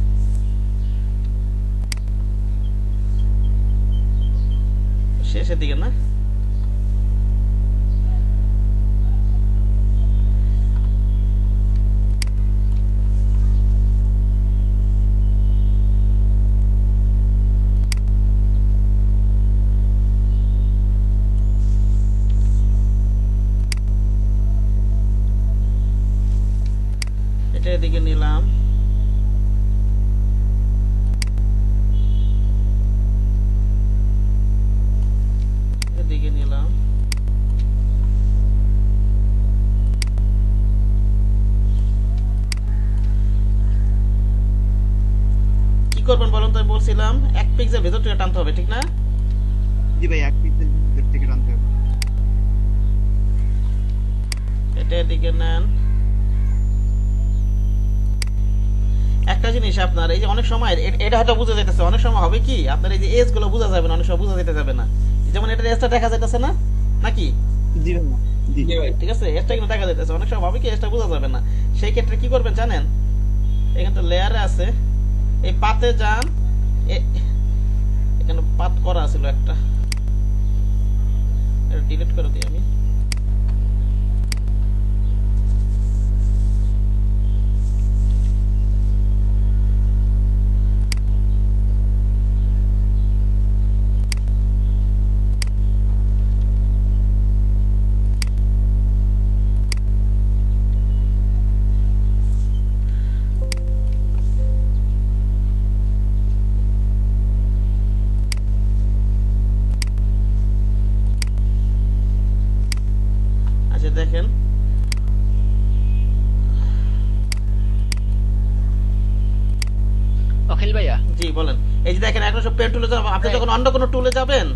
শেষের দিকে না করবেন বলুন তো? আমি বলছিলাম এক পিক্সেল ভেতর থেকে টানতে হবে, ঠিক না? জি ভাই, এক পিক্সেল ভিতর থেকে টানতে হবে। এটা এদিকে নেন। একটা জিনিস আপনার এই যে অনেক সময় এটা হয়তো বুঝা যাইতেছে, অনেক সময় হবে কি আপনার এই যে এজ গুলো বুঝা যাবে না, অনেক সময় বুঝা যেতে যাবে না। যেমন এটা এজটা দেখা যাইতেছে না নাকি? জি ভাই, জি জি ভাই। ঠিক আছে, এজটা কিন্তু দেখা যাইতেছে, অনেক সময় হবে কি এজটা বুঝা যাবে না। সেই ক্ষেত্রে কি করবেন জানেন? এখানে তো লেয়ারে আছে, এই পাতে যান, এখানে পাত করা ছিল একটা, এটা ডিলিট করে দিই আমি। আচ্ছা দেখেন, অখিল ভাইয়া জি বলেন। এই যে দেখেন এখন সব পেন টুলে যাবেন, আপনি যখন অন্য কোনো টুলে যাবেন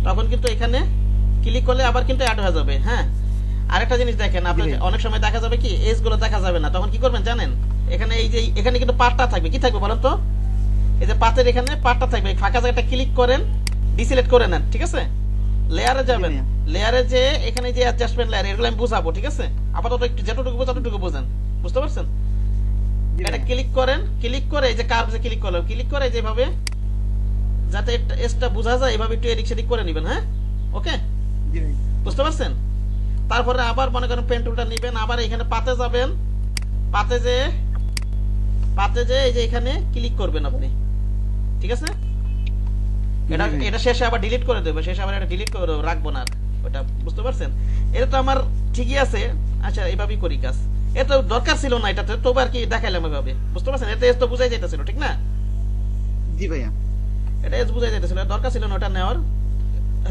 তখন কিন্তু এখানে ক্লিক করলে আবার কিন্তু অ্যাড হয়ে যাবে। হ্যাঁ, আরেকটা জিনিস দেখেন, আপনার অনেক সময় দেখা যাবে কি এজ গুলো দেখা যাবে না, তখন কি করবেন জানেন? এখানে এই যে এখানে কিন্তু পার্টটা থাকবে, কি থাকবে বলেন তো? এই যে পাতের এখানে পার্টটা থাকবে, ফাঁকা জায়গাটা ক্লিক করেন, ডিসিলেক্ট করে নেন, ঠিক আছে? লেয়ারে যাবেন, লেয়ারে যে এখানে যে অ্যাডজাস্টমেন্ট লেয়ার, এগুলো আমি বুঝাবো, ঠিক আছে? আপাতত একটু যতটুকু ততটুকু বুঝেন, বুঝতে পারছেন? এটা ক্লিক করেন, ক্লিক করে এই যে কার্ভে ক্লিক করলাম, ক্লিক করে যেভাবে যাতে এসটা বোঝা যায় এভাবে একটু এদিক সেদিক করে নেবেন। হ্যাঁ, ওকে, জি ভাই, বুঝতে পারছেন? তারপরে আবার মনে করেন পেন টুলটা নেবেন, আবার এখানে পাতে যাবেন, পাতে যে এই যে এখানে ক্লিক করবেন আপনি, ঠিক আছে? এটা শেষে আবার ডিলিট করে দেবে, শেষে আবার এটা ডিলিট করে দেবো, রাখবো না আর ওটা, বুঝতে পারছেন? এটা তো আমার ঠিকই আছে। আচ্ছা, এইভাবেই করি কাজ। এটা দরকার ছিল না এটাতে, তবে আর কি দেখাইলাম এভাবে, বুঝতে পারছেন? এতে এস তো বুঝাই যাইতেছিল, ঠিক না? জি ভাইয়া, এটা এস বুঝাই যাইতেছিল, দরকার ছিল না ওটা নেওয়ার।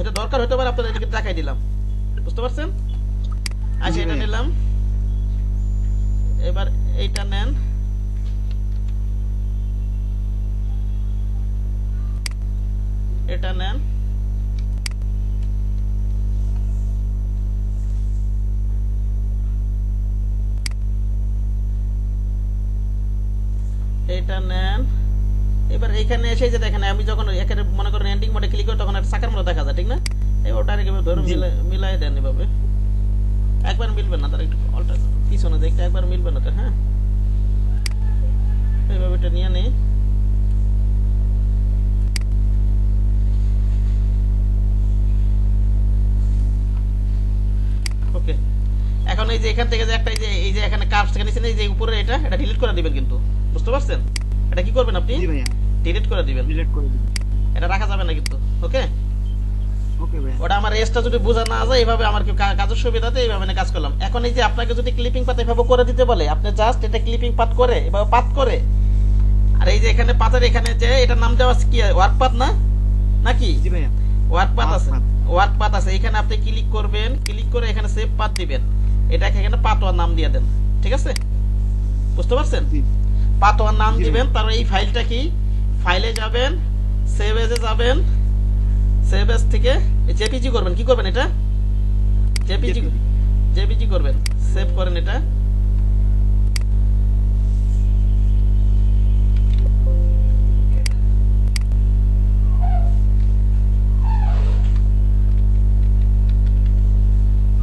এটা দরকার হতে পারে, আপনাদের এদিকে দেখাই দিলাম, বুঝতে পারছেন? আচ্ছা, এটা নিলাম, এবার এইটা নেন, এটা নেন, এটা নেন। এবার এইখানে এসে যে দেখেন, আমি যখন এখানে মনে করেন এন্ডিং মোডে ক্লিক করি তখন একটা চাকার মতো দেখা যায়, ঠিক না? এবার ওটা আরেকবার ধরে মিলাই দেন এভাবে, একবার মিলবে না, তার একটু অল্টার পিছনে দেখতে একবার মিলবে না তো। হ্যাঁ, এইভাবে এটা নিয়ে নেই, ওকে। এখন এই যে এখান থেকে যে একটা এই যে এখানে কার্ভস থেকে নিচে এই যে উপরে এটা ডিলিট করে দিবেন কিন্তু, বুঝতে পারছেন? এটা কি করবেন আপনি? জি ভাইয়া, ডিলিট করে দিবেন, ডিলিট করে দিন। এটা রাখা যাবে না কিন্তু, ওকে? ওকে ভাইয়া, ওটা আমার এসটা যদি বোঝা না যায়, এইভাবে আমার কাজের সুবিধাতে এইভাবে আমি কাজ করলাম। এখন এই যে আপনাকে যদি ক্লিপিং পাত এভাবে করে দিতে বলে, আপনি জাস্ট এটা ক্লিপিং পাত করে এভাবে পাত করে, আর এই যে এখানে পাতের এখানে যে এটার নাম দেওয়া আছে কি, ওয়ার্ক পাত না নাকি? জি ভাইয়া, ওয়ার্ক পাত আছে, Work path। ওয়ার্ক পাত আছে, এখানে আপনি ক্লিক করবেন, ক্লিক করে এখানে সেভ পাত দিবেন, এটাকে এখানে পাতওয়ার নাম দিয়ে দেন, ঠিক আছে? বুঝতে পারছেন? জি পাতওয়ার নাম জি দিবেন, তারপর এই ফাইলটা কি, ফাইলে যাবেন, সেভ এজে যাবেন, সেভ এজ থেকে জেপিজি করবেন, কি করবেন এটা? জেপিজি করবেন, সেভ করেন এটা।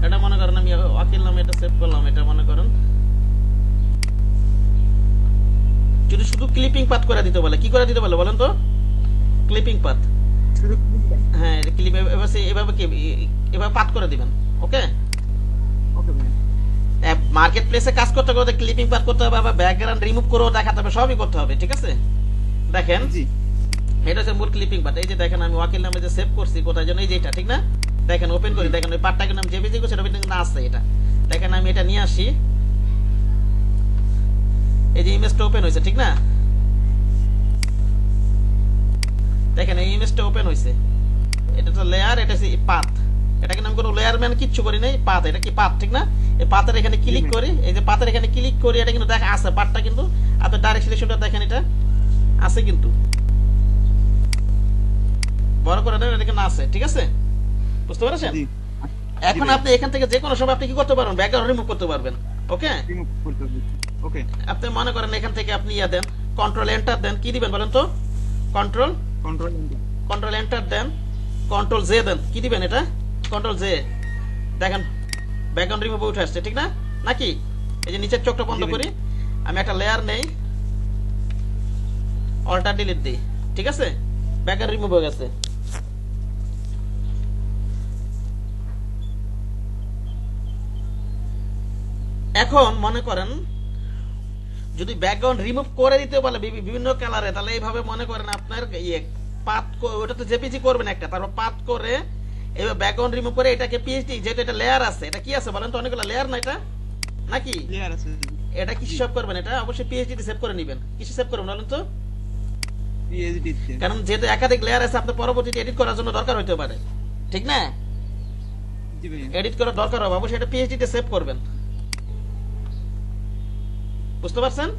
এটা মনে করেন আমি ওয়াকিল নামে এটা সেভ করলাম, এটা মনে করেন যদি শুধু ক্লিপিং পাথ করে দিতে বলে, কি করে দিতে বলে বলেন তো? ক্লিপিং পাথ, শুধু click দেন। হ্যাঁ, ক্লিপ এভাবে কি এভাবে পাথ করে দিবেন, ওকে? ওকে ভাইয়া, মার্কেট প্লেসে কাজ করতে করতে ক্লিপিং পাথ করতে হবে, আবার ব্যাকগ্রাউন্ড রিমুভ করেও দেখাতে হবে, সবই করতে হবে, ঠিক আছে? দেখেন, জি এটা হচ্ছে মূল ক্লিপিং পাথ। এই যে দেখেন আমি ওয়াকিল নামে যে সেভ করছি, কোথায় যেন এই যে এটা, ঠিক না? দেখেন ওপেন করি, দেখেন ওই পার্টটা কিন্তু আমি জেপিজি করছি, এটা কিন্তু না আছে, এটা দেখেন আমি এটা নিয়ে আসি, এই যে ইমেজটা ওপেন হয়েছে, ঠিক না? দেখেন এই ইমেজটা ওপেন হয়েছে, এটা তো লেয়ার, এটা হচ্ছে পাথ, এটা কিন্তু আমি কোনো লেয়ার ম্যান কিচ্ছু করি নাই, পাথ, এটা কি পাথ, ঠিক না? এই পাথের এখানে ক্লিক করি, এই যে পাথের এখানে ক্লিক করি, এটা কিন্তু দেখা আছে পাথটা, কিন্তু আপনি ডাইরেক্ট সিলেকশনটা দেখেন এটা আছে কিন্তু, বড় করে দেন, এটা না আছে, ঠিক আছে? বুঝতে পারছেন? জি এখন আপনি এখান থেকে যে কোনো সময় আপনি কি করতে পারবেন, ব্যাকগ্রাউন্ড রিমুভ করতে পারবেন। ওকে, রিমুভ করতে হবে। ওকে, আপনি মনে করেন এখান থেকে আপনি ইয়া দেন, কন্ট্রোল এন্টার দেন, কি দিবেন বলেন তো? কন্ট্রোল এন্টার দেন, কন্ট্রোল জে দেন, কি দিবেন এটা? কন্ট্রোল জে, দেখেন ব্যাকগ্রাউন্ড রিমুভ উঠে আসছে, ঠিক না? নাকি এই যে নিচের চোখটা বন্ধ করি, আমি একটা লেয়ার নেই, অল্টার ডিলিট দিই, ঠিক আছে? ব্যাকগ্রাউন্ড রিমুভ হয়ে গেছে। এখন মনে করেন যদি ব্যাকগ্রাউন্ড রিমুভ করে দিতে বলে বিভিন্ন কালারে, তাহলে এইভাবে মনে করেন আপনার ইয়ে পাত, ওটা তো জেপিজি করবেন একটা, তারপর পাত করে এবার ব্যাকগ্রাউন্ড রিমুভ করে এটাকে পিএইচডি, যেটা এটা লেয়ার আছে, এটা কি আছে বলেন তো? অনেকগুলো লেয়ার না এটা, নাকি? লেয়ার আছে। এটা কি সেভ করবেন? এটা অবশ্যই পিএইচডি তে সেভ করে নেবেন। কিসে সেভ করবেন বলেন তো? পিএইচডি তে। কারণ যেহেতু একাধিক লেয়ার আছে, আপনার পরবর্তীতে এডিট করার জন্য দরকার হতে পারে, ঠিক না? জি ভাইয়া। এডিট করার দরকার হবে, অবশ্যই এটা পিএইচডি তে সেভ করবেন। বুঝতে পারছেন?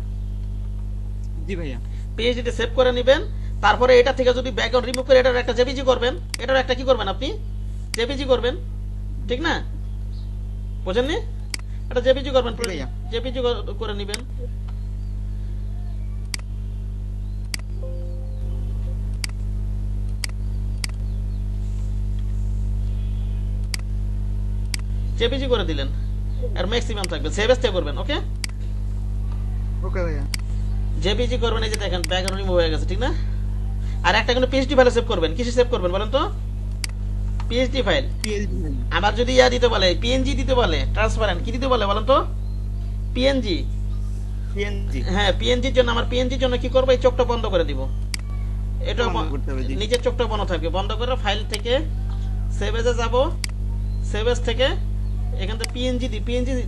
জি ভাইয়া। পিএইচডি তে সেভ করে নেবেন। তারপরে এটা থেকে যদি ব্যাকগ্রাউন্ড রিমুভ করে এটার একটা জেপিজি করবেন, এটার একটা কি করবেন আপনি? জেপিজি করবেন, ঠিক না? বুঝেননি? এটা জেপিজি করবেন, জি ভাইয়া। জেপিজি করে নেবেন। জেপিজি করে দিলেন, আর ম্যাক্সিমাম থাকবে, সেভ এস করবেন। ওকে, ওকে ভাইয়া। জেপিজি করবেন, এই যে দেখেন ব্যাকগ্রাউন্ড রিমুভ হয়ে গেছে, ঠিক না? আর একটা কিন্তু পিএইচডি ফাইলে সেভ করবেন। কিসে সেভ করবেন বলেন তো? PhD file. পিএইচডি ভাইয়া। আবার যদি ইয়া দিতে বলে, পিএনজি দিতে বলে, ট্রান্সপারেন্ট, কি দিতে বলে বলেন তো? পিএনজি। পিএনজি। হ্যাঁ, পিএনজির জন্য, আমার পিএনজির জন্য কি করবো? এই চোখটা বন্ধ করে দিব, এটা বন্ধ করতে হবে, জি। নিচের চোখটা বন্ধ থাকবে, বন্ধ করে ফাইল থেকে সেভ এজে যাব, সেভ এজ থেকে এখান থেকে পিএনজি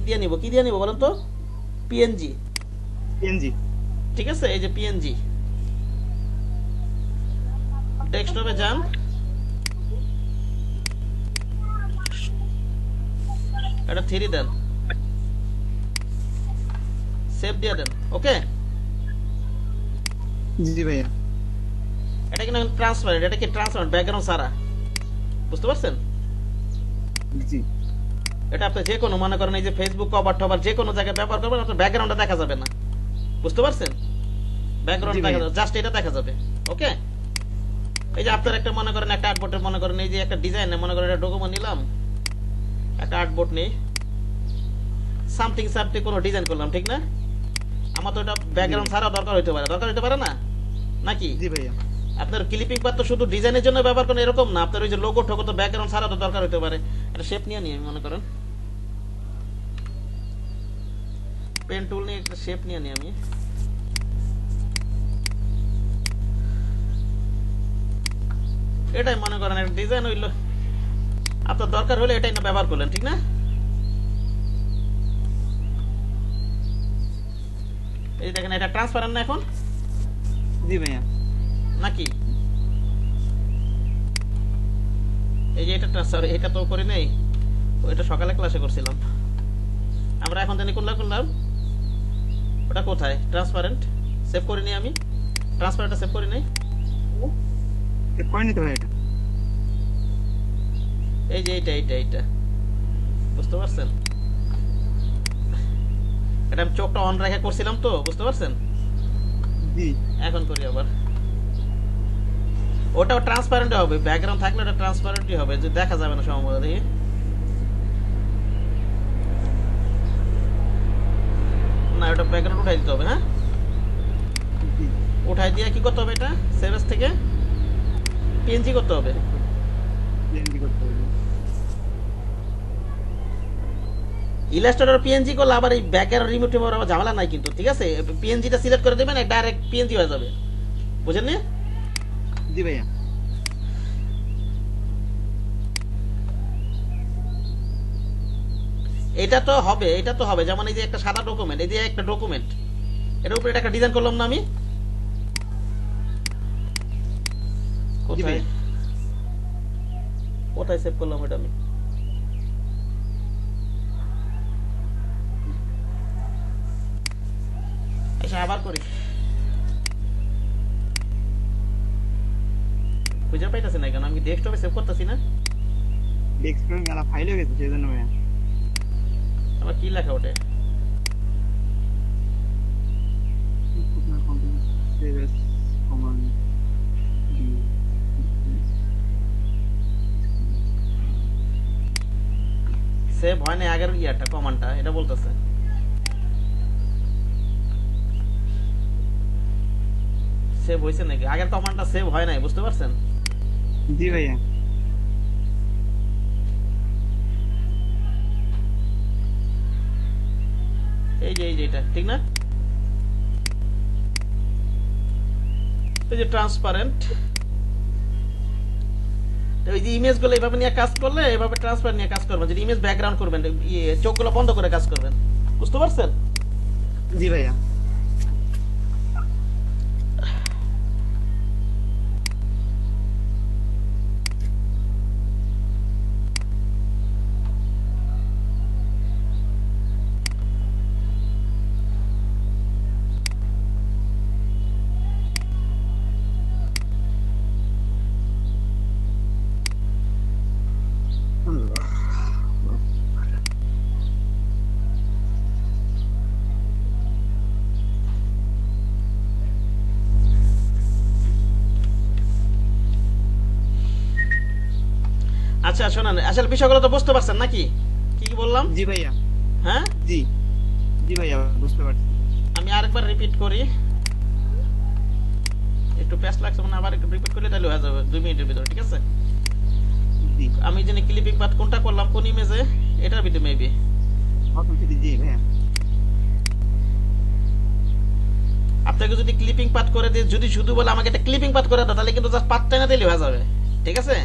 দিয়ে নিব। কি দিয়ে নিব বলেন তো? PNG, PNG. ঠিক আছে? এই যে পিএনজি, ডেস্কটপে যান, এটা 3 দেন, সেভ দিয়ে দেন। ওকে, জি ভাইয়া। এটা কিন্তু ট্রান্সপারেন্ট, এটা কি ট্রান্সপারেন্ট, ব্যাকগ্রাউন্ড সারা। বুঝতে পারছেন? জি। এটা আপনি যে কোনো মনে করেন এই যে ফেসবুক কভার টভার যে কোনো জায়গায় ব্যবহার করবেন, আপনার ব্যাকগ্রাউন্ডটা দেখা যাবে না। বুঝতে পারছেন? ব্যাকগ্রাউন্ড জি দেখা ভাইয়া। যাবে, জাস্ট এটা দেখা যাবে। ওকে, এই যে আপনার একটা মনে করেন একটা আর্টবোর্ডে মনে করেন এই যে একটা ডিজাইন মনে করেন এটা ডকুমেন্ট নিলাম, একটা আর্টবোর্ড নেই, সামথিং কোনো ডিজাইন করলাম, ঠিক না? আমার তো এটা ব্যাকগ্রাউন্ড ছাড়া দরকার হতে পারে না, নাকি? জি ভাইয়া। আপনার ক্লিপিং পাত তো শুধু ডিজাইনের জন্য ব্যবহার করেন এরকম না, আপনার ওই যে লোগো ঠোগো তো ব্যাকগ্রাউন্ড ছাড়া তো দরকার হতে পারে। এটা শেপ নিয়ে আমি মনে করেন পেন টুল নিয়ে একটা শেপ নিয়ে আমি এটাই মনে করেন একটা ডিজাইন হইলো, আপনার দরকার হলে এটাই না ব্যবহার করলেন, ঠিক না? এই দেখেন এটা ট্রান্সপারেন্ট না এখন, জি ভাইয়া। নাকি? এই যে এটা সরি, এটা তো করি নাই, ওইটা সকালে ক্লাসে করছিলাম। আমরা এখন জানি কোনটা করলাম, ওটা কোথায়? ট্রান্সপারেন্ট সেভ করিনি আমি, ট্রান্সপারেন্টটা সেভ করি নাই। সেভ করে নিতে ভাইয়া এটা। এই যে এইটা বুঝতে পারছেন? এটা আমি চোখটা অন রেখে করছিলাম তো, বুঝতে পারছেন? জি। এখন করি আবার, ওটাও ট্রান্সপারেন্ট হবে, ব্যাকগ্রাউন্ড থাকলে ওটা ট্রান্সপারেন্টই হবে, যে দেখা যাবে না সম্ভবত। দেখি না, ওটা ব্যাকগ্রাউন্ড উঠাই দিতে হবে। হ্যাঁ, জি। উঠাই দিয়ে কি করতে হবে? এটা সেভ এস থেকে পিএনজি করতে হবে। পিএনজি করতে হবে। ইলাস্ট্রেটর পিএনজি করলে আবার এই ব্যাকগ্রাউন্ড রিমুভ টিমুভ আবার ঝামেলা নাই কিন্তু, ঠিক আছে? পিএনজিটা সিলেক্ট করে দেবেন, ডাইরেক্ট পিএনজি হয়ে যাবে। বুঝেননি? জি ভাইয়া। এটা তো হবে, যেমন এই যে একটা সাদা ডকুমেন্ট, এই যে একটা ডকুমেন্ট, এটার উপরে একটা ডিজাইন করলাম না আমি, কোথায় কোথায় সেভ করলাম এটা আমি? এসে আবার করি, খুঁজে পাইতেছি না কেন? আমি ডেস্কটপে সেভ করতেছি না। ডেস্কটপে মেলা ফাইল হয়ে গেছে সেজন্য ভাইয়া। আমার কি লেখা ওঠে? আপনার computer save S command save হয় না আগের ইয়ারটা, কমান্ডটা এটা বলতেছে। সেভ হয়েছে নাকি? আগের কমান্ডটা সেভ হয় নাই, বুঝতে পারছেন? জি ভাইয়া। এই যে এটা ঠিক না? এই যে ট্রান্সপারেন্ট, ওই যে ইমেজ গুলো এইভাবে নিয়ে কাজ করলে এভাবে ট্রান্সপারেন্ট নিয়ে কাজ করবেন। যদি ইমেজ ব্যাকগ্রাউন্ড করবেন, চোখগুলো বন্ধ করে কাজ করবেন, বুঝতে পারছেন? জি ভাইয়া। আচ্ছা শোনেন, আসলে বিষয়গুলো তো বুঝতে পারছেন নাকি? কি কি বললাম? জি ভাইয়া। হ্যাঁ, জি জি ভাইয়া, বুঝতে পারছি। আমি আরেকবার রিপিট করি, একটু প্যাচ লাগছে মানে আবার একটু রিপিট করলে তাহলে হয়ে যাবে 2 মিনিটের ভিতরে, ঠিক আছে? জি আমি জানি ক্লিপিং পার্ট কোনটা করলাম কোন ইমেজে, এটার ভিতরে মেবি। জি ভাইয়া। আপনাকে যদি ক্লিপিং পার্ট করে দিয়ে যদি শুধু বলে আমাকে একটা ক্লিপিং পার্ট করে দাও, তাহলে কিন্তু জাস্ট পার্টটা না দিলে হয়ে যাবে, ঠিক আছে?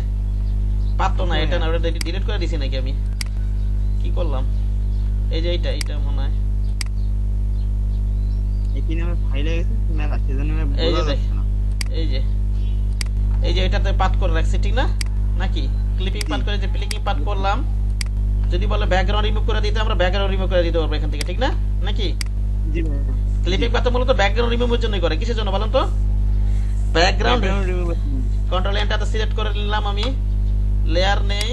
পার্ট তো না, এটা না, ওটা ডিলিট করে দিছি নাকি আমি? কি করলাম? এই যে এইটা মনে হয় এখানে আমার ফাইল হয়ে গেছে মেলা সেজন্য আমি এই যে বোঝা যাচ্ছে না। এই যে এটাতে পার্ট করে রাখছি, ঠিক না? নাকি ক্লিপিং পার্ট করে যে ক্লিপিং পার্ট করলাম, যদি বলে ব্যাকগ্রাউন্ড রিমুভ করে দিতে, আমরা ব্যাকগ্রাউন্ড রিমুভ করে দিতে পারবো এখান থেকে, ঠিক না? নাকি জি ভাইয়া। ক্লিপিং পার্ট তো মূলত ব্যাকগ্রাউন্ড রিমুভের জন্যই করে। কিসের জন্য বলেন তো? ব্যাকগ্রাউন্ড। কন্ট্রোল এন্টারতে সিলেক্ট করে নিলাম আমি, লেয়ার নেই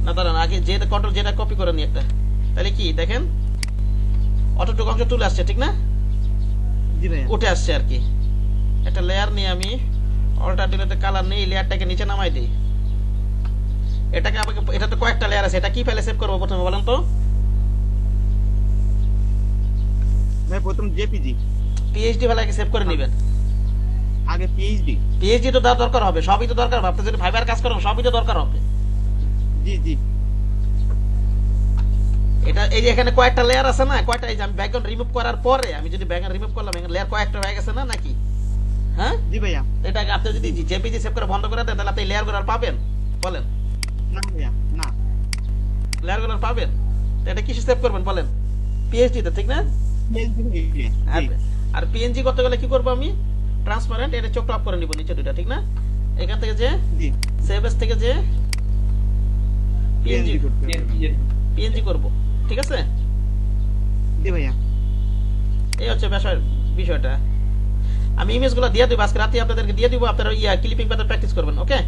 না, দাঁড়ান আগে যে কন্ট্রোল যেটা কপি করে নি একটা, তাহলে কি দেখেন অতটুকু অংশ তুলে আসছে, ঠিক না? জি ভাইয়া। উঠে আসছে আর কি। একটা লেয়ার নিয়ে আমি অল্টারনেটিভ কালার নেই, লেয়ারটাকে নিচে নামাই দিই। এটাকে আমাকে, এটা তো কয়েকটা লেয়ার আছে, এটা কি ফাইলে সেভ করবো প্রথমে বলেন তো? ভাই প্রথম জেপিজি, পিএইচডি ফাইলে সেভ করে নেবেন। আগে পিএইচডি। পিএইচডি তো দরকার হবে, সবই তো দরকার হবে। আপনি যদি ফাইবার কাজ করেন সবই তো দরকার হবে। জি জি। এটা এই যে এখানে কয়েকটা লেয়ার আছে না, কয়টা, এই যে আমি ব্যাকগ্রাউন্ড রিমুভ করার পরে আমি যদি ব্যাকগ্রাউন্ড রিমুভ করলাম, এখানে লেয়ার কয়েকটা হয়ে গেছে না নাকি? হ্যাঁ, জি ভাইয়া। এটাকে আপনি যদি জেপিজি সেভ করে বন্ধ করে দেন, তাহলে আপনি লেয়ার গুলো আর পাবেন? বলেন, না ভাইয়া না। লেয়ার গুলো আর পাবেন? তো এটা কিসে সেভ করবেন বলেন? পিএইচডি তে, ঠিক না? জি। আর পিএনজি করতে গেলে কি করবো আমি? ট্রান্সপারেন্ট, এটা চোখ অফ করে নিব নিচে দুইটা, ঠিক না? এখান থেকে যে জি সেভ এস থেকে যে পিএনজি করতে হবে। পিএনজি করব, ঠিক আছে? জি ভাইয়া। এই হচ্ছে বিষয়টা। আমি ইমেজগুলো দিয়ে দিব আজকে রাতে, আপনাদেরকে দিয়ে দিব, আপনারা ক্লিপিং পাতা প্র্যাকটিস করবেন, ওকে?